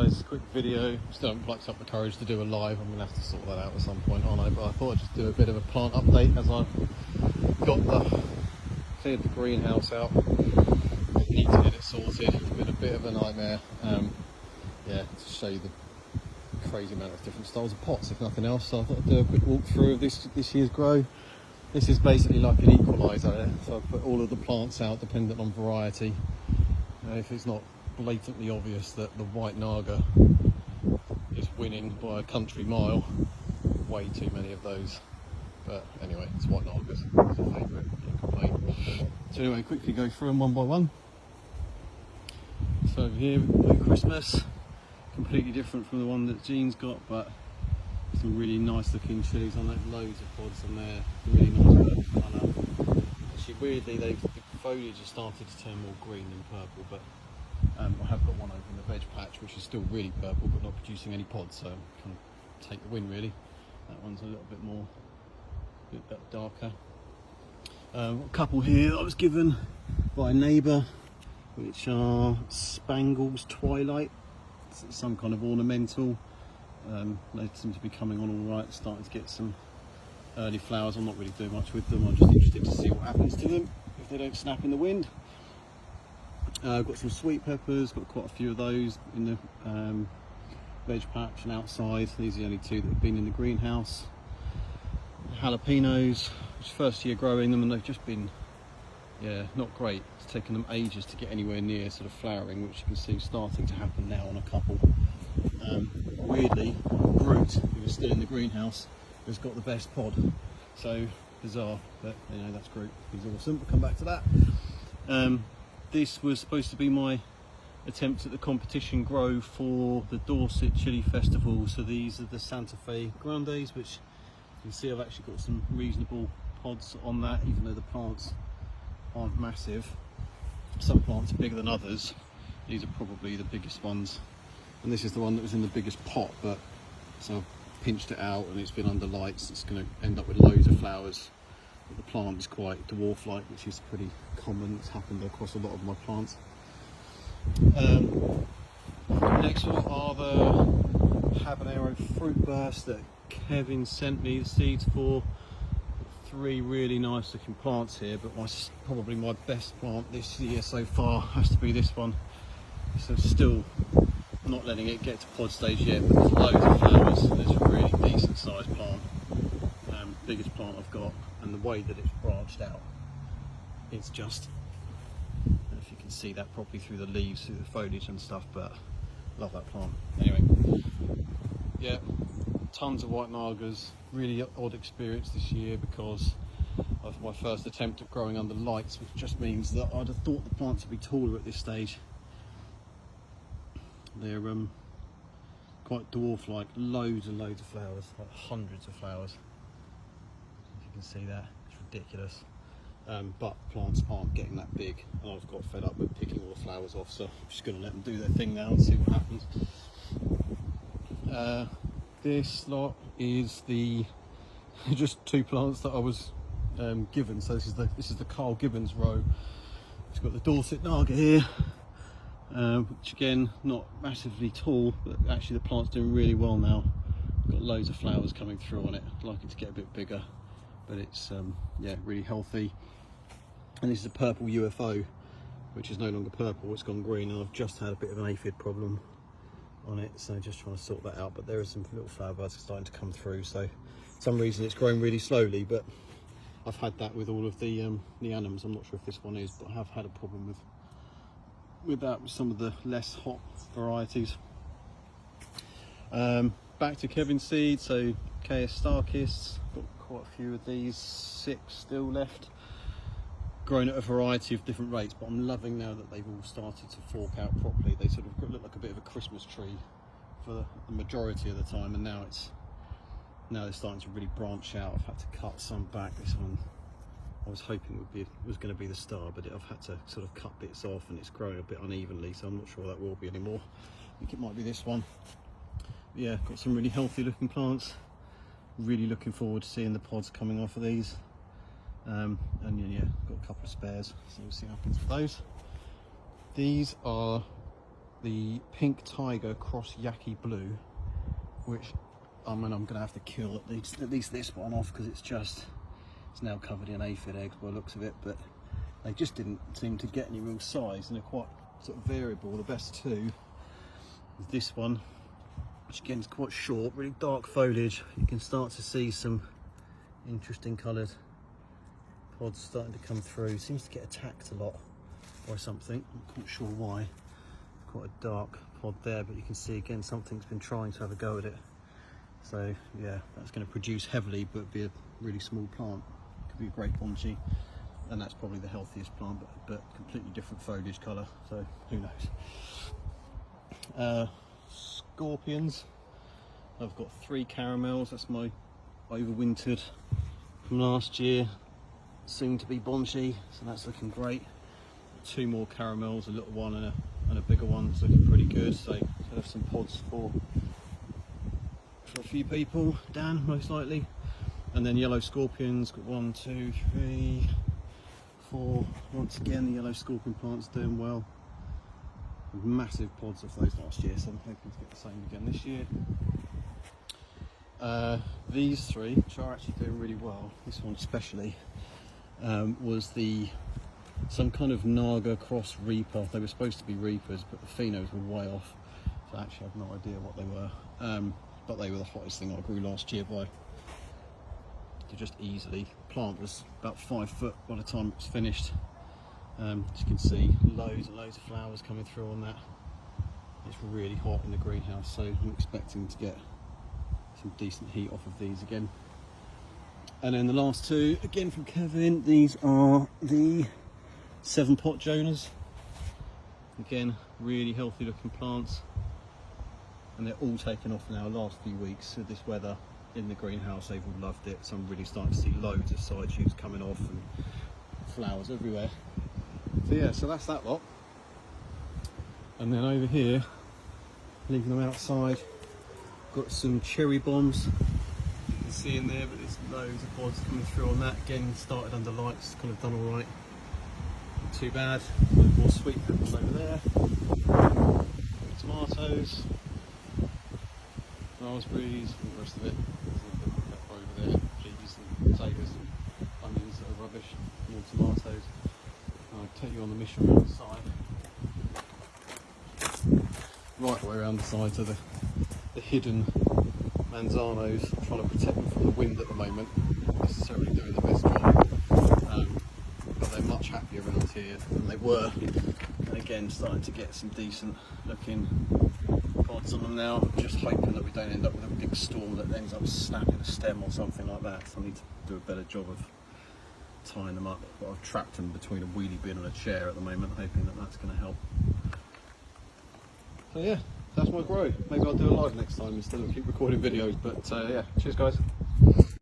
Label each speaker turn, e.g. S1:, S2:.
S1: guys, quick video. Still haven't plucked up the courage to do a live. I'm going to have to sort that out at some point, aren't I? But I thought I'd just do a bit of a plant update as I've cleared the greenhouse out. I need to get it sorted. It's been a bit of a nightmare. Yeah, to show you the crazy amount of different styles of pots, if nothing else. So I thought I'd do a quick walkthrough of this year's grow. This is basically like an equaliser, so I put all of the plants out dependent on variety. If it's not blatantly obvious that the white Naga is winning by a country mile, way too many of those. But anyway, it's white Nagas, it's a favourite, can't complain. So anyway, quickly go through them one by one. So over here, Blue Christmas, completely different from the one that Jean's got, but some really nice looking chilies on there, loads of pods on there, really nice purple colour. Actually weirdly, the foliage has started to turn more green than purple, but I have got one over in the veg patch which is still really purple but not producing any pods, so I can take the win really. That one's a little bit more, a bit darker. A couple here that I was given by a neighbour, which are Spangles Twilight. It's some kind of ornamental. They seem to be coming on all right, starting to get some early flowers. I'm not really doing much with them, I'm just interested to see what happens to them if they don't snap in the wind. I've got some sweet peppers, got quite a few of those in the veg patch and outside. These are the only two that have been in the greenhouse. Jalapenos, which is first year growing them, and they've just been, yeah, not great. It's taken them ages to get anywhere near sort of flowering, which you can see starting to happen now on a couple. Weirdly, Groot, who is still in the greenhouse, has got the best pod. So bizarre, but you know, that's Groot. He's awesome. We'll come back to that. This was supposed to be my attempt at the competition grow for the Dorset Chili Festival. So these are the Santa Fe Grandes, which you can see I've actually got some reasonable pods on that, even though the plants aren't massive. Some plants are bigger than others. These are probably the biggest ones. And this is the one that was in the biggest pot, but so I've pinched it out and it's been under lights. It's going to end up with loads of flowers. But the plant is quite dwarf-like, which is pretty common. It's happened across a lot of my plants. Next one are the habanero fruit burst that Kevin sent me the seeds for. Three really nice looking plants here, but probably my best plant this year so far has to be this one. So still not letting it get to pod stage yet, but there's loads of flowers and it's a really decent sized plant. Biggest plant I've got, and the way that it's branched out, it's just, I don't know if you can see that properly through the leaves, through the foliage and stuff, but love that plant. Anyway, yeah, tons of white Nagas. Really odd experience this year because of my first attempt at growing under lights, which just means that I'd have thought the plants would be taller at this stage. They're quite dwarf-like, loads and loads of flowers, like hundreds of flowers. You can see that, it's ridiculous. But plants aren't getting that big, and I've got fed up with picking all the flowers off, so I'm just going to let them do their thing now and see what happens. This lot is the just two plants that I was given. So this is the Carl Gibbons row. It's got the Dorset Naga here, which again not massively tall, but actually the plant's doing really well now. Got loads of flowers coming through on it. I'd like it to get a bit bigger, but it's yeah, really healthy. And this is a purple UFO, which is no longer purple, it's gone green, and I've just had a bit of an aphid problem on it, so just trying to sort that out. But there are some little flower buds starting to come through, so for some reason it's growing really slowly, but I've had that with all of the anums. I'm not sure if this one is, but I have had a problem with that with some of the less hot varieties. Back to Kevin's seed, so KS Starkists, got quite a few of these, 6 still left, grown at a variety of different rates, but I'm loving now that they've all started to fork out properly. They sort of look like a bit of a Christmas tree for the majority of the time, and now they're starting to really branch out. I've had to cut some back. This one I was hoping was going to be the star, but I've had to sort of cut bits off, and it's growing a bit unevenly, so I'm not sure that will be anymore. I think it might be this one. Yeah, got some really healthy looking plants. Really looking forward to seeing the pods coming off of these. And yeah, got a couple of spares, so we'll see what happens with those. These are the Pink Tiger Cross Yaki Blue, which I'm going to have to kill at least this one off, because it's now covered in aphid eggs by the looks of it, but they just didn't seem to get any real size, and they're quite sort of variable. The best two is this one, which again is quite short, really dark foliage. You can start to see some interesting coloured pods starting to come through. Seems to get attacked a lot by something, I'm not sure why. Quite a dark pod there, but you can see again something's been trying to have a go at it. So yeah, that's going to produce heavily, but be a really small plant. Could be a great bonsai, and that's probably the healthiest plant, but completely different foliage colour, so who knows. Scorpions, I've got 3 caramels. That's my overwintered from last year, soon to be bonsai, so that's looking great. 2 more caramels, a little one and a bigger one. It's looking pretty good, so I'll have some pods for a few people, Dan most likely. And then yellow scorpions, got 1, 2, 3, 4. Once again, the yellow scorpion plant's doing well. Massive pods of those last year, so I'm hoping to get the same again this year. These 3, which are actually doing really well, this one especially, was some kind of Naga cross Reaper. They were supposed to be Reapers, but the phenos were way off, so I actually have no idea what they were. But they were the hottest thing I grew last year by just easily. The plant was about 5 foot by the time it was finished. As you can see, loads and loads of flowers coming through on that. It's really hot in the greenhouse, so I'm expecting to get some decent heat off of these again. And then the last 2, again from Kevin, these are the 7-pot Jonas. Again, really healthy looking plants, and they're all taken off now. Last few weeks with this weather in the greenhouse, they've all loved it, so I'm really starting to see loads of side shoots coming off and flowers everywhere. So yeah, so that's that lot. And then over here, leaving them outside, got some cherry bombs. You can see in there, but there's loads of pods coming through on that. Again, started under lights, kind of done all right. Not too bad. A little more sweet peppers over there. Tomatoes, raspberries, and the rest of it. There's a bit of pepper over there, peas and potatoes and onions that are rubbish. More tomatoes. I'll take you on the mission around the side. Right the way around the side to the hidden manzanos. I'm trying to protect them from the wind at the moment. Not necessarily doing the best job. But they're much happier around here than they were. And again, starting to get some decent looking pods on them now. I'm just hoping that we don't end up with a big storm that ends up snapping a stem or something like that. So I need to do a better job of tying them up. But I've trapped them between a wheelie bin and a chair at the moment, hoping that that's going to help. So yeah, that's my grow. Maybe I'll do a live next time instead of keep recording videos. But yeah, cheers guys.